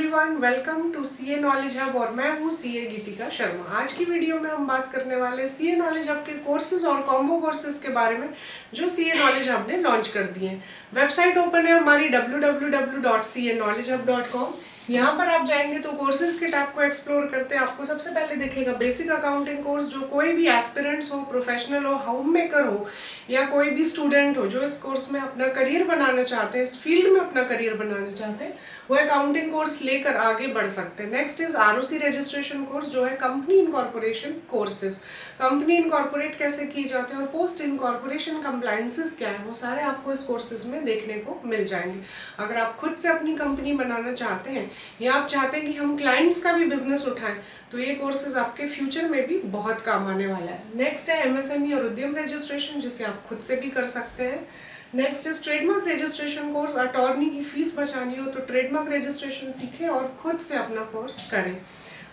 Everyone, welcome to CA knowledge hub और मैं हूँ सीए गीतिका शर्मा। आज की वीडियो में हम बात करने वाले हैं सीए नॉलेज हब के कोर्सेज और कॉम्बो कोर्सेज के बारे में जो सीए नॉलेज हब ने लॉन्च कर दिए हैं। वेबसाइट ओपन है हमारी www.cnollegehub.com। यहाँ पर आप जाएंगे तो कोर्सेज के टैब को एक्सप्लोर करते हैं आपको सबसे पहले दिखेगा बेसिक अकाउंटिंग कोर्स, जो कोई भी एस्पिरेंट्स हो, प्रोफेशनल हो, होम मेकर हो या कोई भी स्टूडेंट हो जो इस कोर्स में अपना करियर बनाना चाहते हैं, इस फील्ड में अपना करियर बनाना चाहते हैं, वो अकाउंटिंग कोर्स लेकर आगे बढ़ सकते हैं। Next is ROC registration course, जो है company incorporation courses. Company incorporate कैसे की जाते हैं और पोस्ट इनकॉर्पोरेशन कंप्लायंसेस क्या है, वो सारे आपको इस कोर्सेज में देखने को मिल जाएंगे। अगर आप खुद से अपनी कंपनी बनाना चाहते हैं या आप चाहते हैं कि हम क्लाइंट्स का भी बिजनेस उठाएं, तो ये कोर्सेज आपके फ्यूचर में भी बहुत काम आने वाला है। नेक्स्ट है एमएसएमई और उद्यम रजिस्ट्रेशन, जिसे आप खुद से भी कर सकते हैं। Next is trademark registration course. Attorney की फीस बचानी हो तो ट्रेडमार्क रजिस्ट्रेशन सीखें और खुद से अपना कोर्स करें।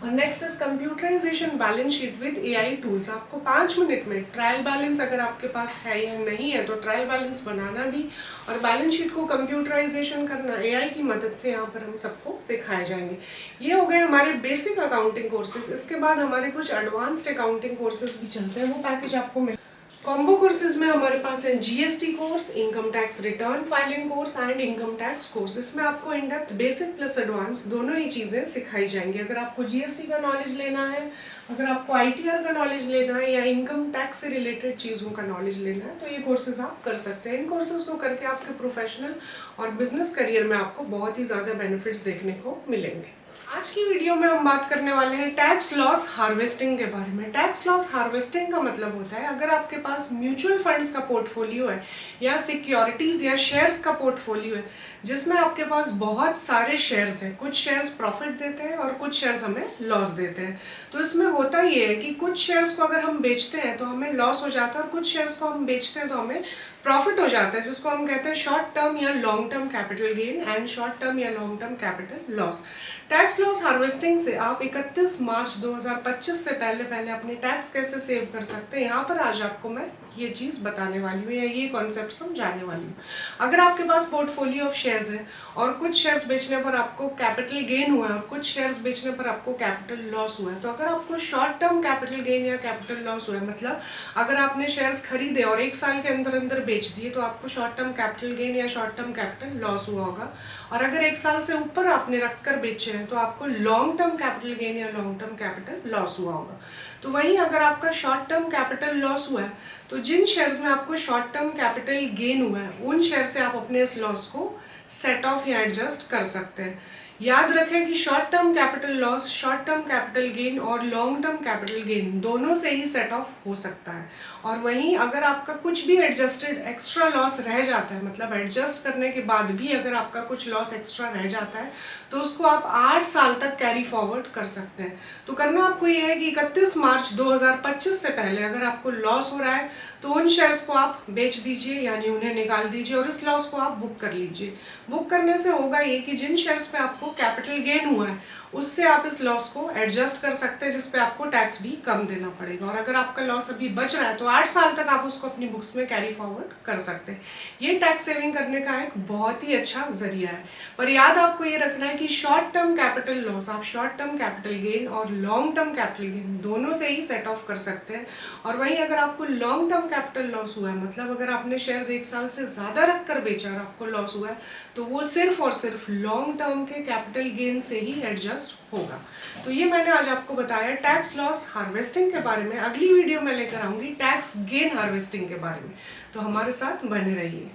और next is computerisation balance sheet with AI tools. आपको 5 मिनट में ट्रायल बैलेंस अगर आपके पास है या नहीं है तो ट्रायल बैलेंस बनाना भी और बैलेंस शीट को कंप्यूटराइजेशन करना एआई की मदद से यहाँ पर हम सबको सिखाए जाएंगे। ये हो गए हमारे बेसिक अकाउंटिंग कोर्सेज। इसके बाद हमारे कुछ एडवांस्ड अकाउंटिंग कोर्सेज भी चलते हैं, वो पैकेज आपको मिल। कॉम्बो कोर्सेज में हमारे पास है GST course, income tax return filing course and income tax course. इसमें आपको in depth basic plus advance दोनों ही चीजें सिखाई जाएंगी। अगर आपको जीएसटी का नॉलेज लेना है, अगर आपको आईटीआर का नॉलेज लेना है या इनकम टैक्स से रिलेटेड चीजों का नॉलेज लेना है तो ये कोर्सेज आप कर सकते हैं। इन कोर्सेज को करके आपके प्रोफेशनल और बिजनेस करियर में आपको बहुत ही ज्यादा बेनिफिट्स देखने को मिलेंगे। आज की वीडियो में हम बात करने वाले हैं टैक्स लॉस हार्वेस्टिंग के बारे में। टैक्स लॉस हार्वेस्टिंग का मतलब होता है अगर आपके पास म्यूचुअल फंड्स का पोर्टफोलियो है या सिक्योरिटीज या शेयर्स का पोर्टफोलियो है जिसमें आपके पास बहुत सारे शेयर्स हैं, कुछ शेयर्स प्रॉफिट देते हैं और कुछ शेयर्स हमें लॉस देते हैं। तो इसमें होता ये है कि कुछ शेयर्स को अगर हम बेचते हैं तो हमें लॉस हो जाता है और कुछ शेयर्स को हम बेचते हैं तो हमें प्रॉफिट हो जाता है, जिसको हम कहते हैं शॉर्ट टर्म या long term capital gain and short term या long term capital loss. Tax loss harvesting से आप 31 मार्च 2025 से पहले अपने टैक्स कैसे सेव कर सकते हैं, यहाँ पर आज आपको मैं ये चीज़ बताने वाली हूँ या ये कॉन्सेप्ट समझाने वाली हूँ। अगर आपके पास पोर्टफोलियो ऑफ शेयर्स है और कुछ शेयर्स बेचने पर आपको कैपिटल गेन हुआ है और कुछ शेयर्स बेचने पर आपको कैपिटल लॉस हुआ है, तो अगर आपको शॉर्ट टर्म कैपिटल गेन या कैपिटल लॉस हुआ है, मतलब अगर आपने शेयर्स खरीदे और 1 साल के अंदर अंदर बेच दिए तो आपको शॉर्ट टर्म कैपिटल गेन या शॉर्ट टर्म कैपिटल लॉस हुआ होगा। और अगर 1 साल से ऊपर आपने रखकर बेचे हैं तो आपको लॉन्ग टर्म कैपिटल गेन या लॉन्ग टर्म कैपिटल लॉस हुआ होगा। तो वहीं अगर आपका शॉर्ट टर्म कैपिटल लॉस हुआ है तो जिन शेयर्स में आपको शॉर्ट टर्म कैपिटल गेन हुआ है उन शेयर से आप अपने इस लॉस को सेट ऑफ या एडजस्ट कर सकते हैं। याद रखें कि short term capital loss, short term capital gain और लॉन्ग टर्म कैपिटल गेन दोनों से ही सेट ऑफ हो सकता है। और वहीं अगर आपका कुछ भी एडजस्टेड एक्स्ट्रा लॉस रह जाता है, मतलब एडजस्ट करने के बाद भी अगर आपका कुछ लॉस एक्स्ट्रा रह जाता है तो उसको आप 8 साल तक कैरी फॉरवर्ड कर सकते हैं। तो करना आपको ये है कि 31 मार्च 2025 से पहले अगर आपको लॉस हो रहा है तो उन शेयर्स को आप बेच दीजिए, यानी उन्हें निकाल दीजिए और इस लॉस को आप बुक कर लीजिए। बुक करने से होगा ये कि जिन शेयर्स पे आपको कैपिटल गेन हुआ है उससे आप इस लॉस को एडजस्ट कर सकते हैं, जिसपे आपको टैक्स भी कम देना पड़ेगा। और अगर आपका लॉस अभी बच रहा है तो 8 साल तक आप उसको अपनी बुक्स में कैरी फॉरवर्ड कर सकते हैं। ये टैक्स सेविंग करने का एक बहुत ही अच्छा जरिया है। पर याद आपको ये रखना है कि शॉर्ट टर्म कैपिटल लॉस आप शॉर्ट टर्म कैपिटल गेन और लॉन्ग टर्म कैपिटल गेन दोनों से ही सेट ऑफ कर सकते हैं। और वहीं अगर आपको लॉन्ग टर्म कैपिटल लॉस हुआ है, मतलब अगर आपने शेयर्स 1 साल से ज्यादा रखकर बेचा और आपको लॉस हुआ है, तो वो सिर्फ और सिर्फ लॉन्ग टर्म के कैपिटल गेन से ही एडजस्ट होगा। तो ये मैंने आज आपको बताया टैक्स लॉस हार्वेस्टिंग के बारे में। अगली वीडियो में लेकर आऊंगी टैक्स गेन हार्वेस्टिंग के बारे में, तो हमारे साथ बने रहिए।